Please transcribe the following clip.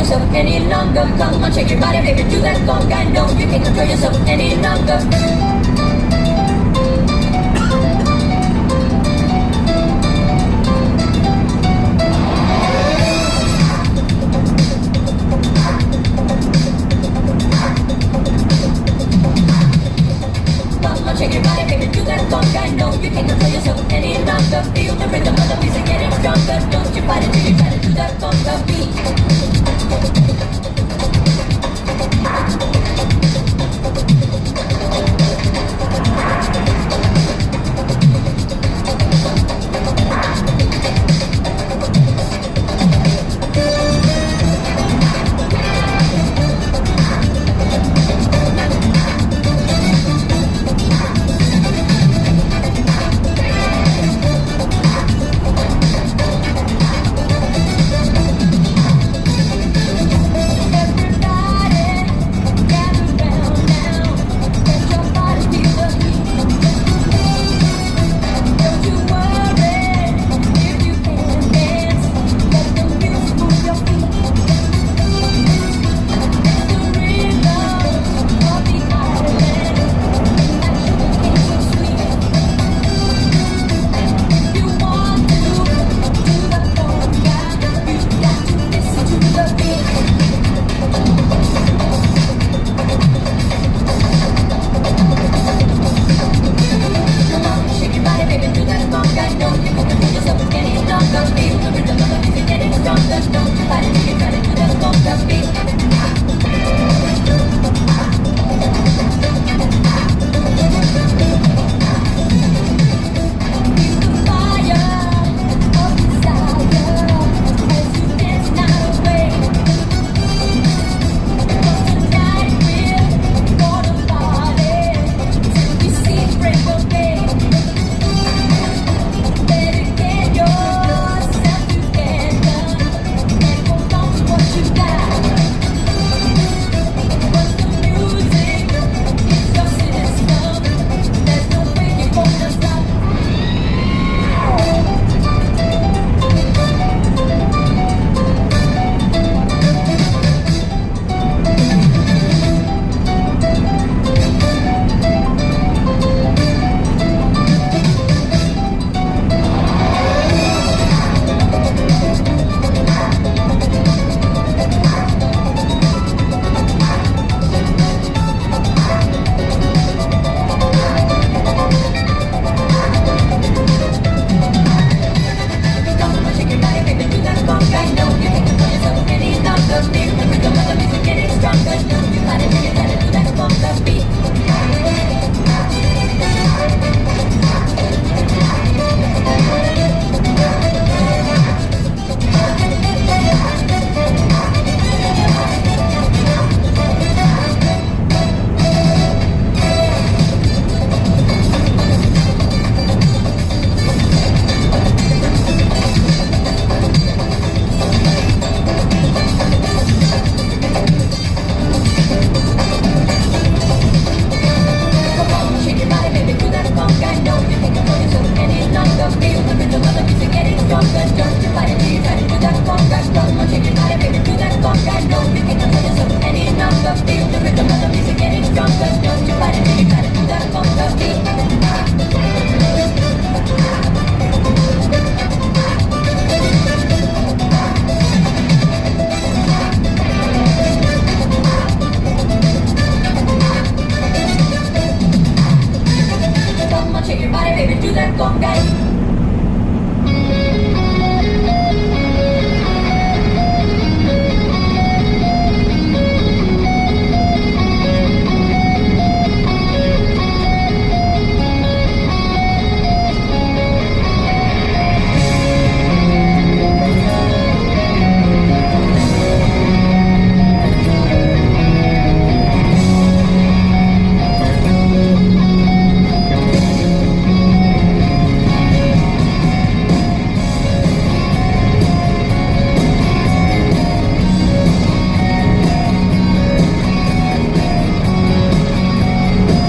yourself any longer. Come on, shake your body, baby, do that conga. No, you can't control yourself any longer. Shake your body, baby, do that conga. No, you can't control yourself any longer. Feel the rhythm of the music getting stronger. Don't you fight it till you try to do that conga beat.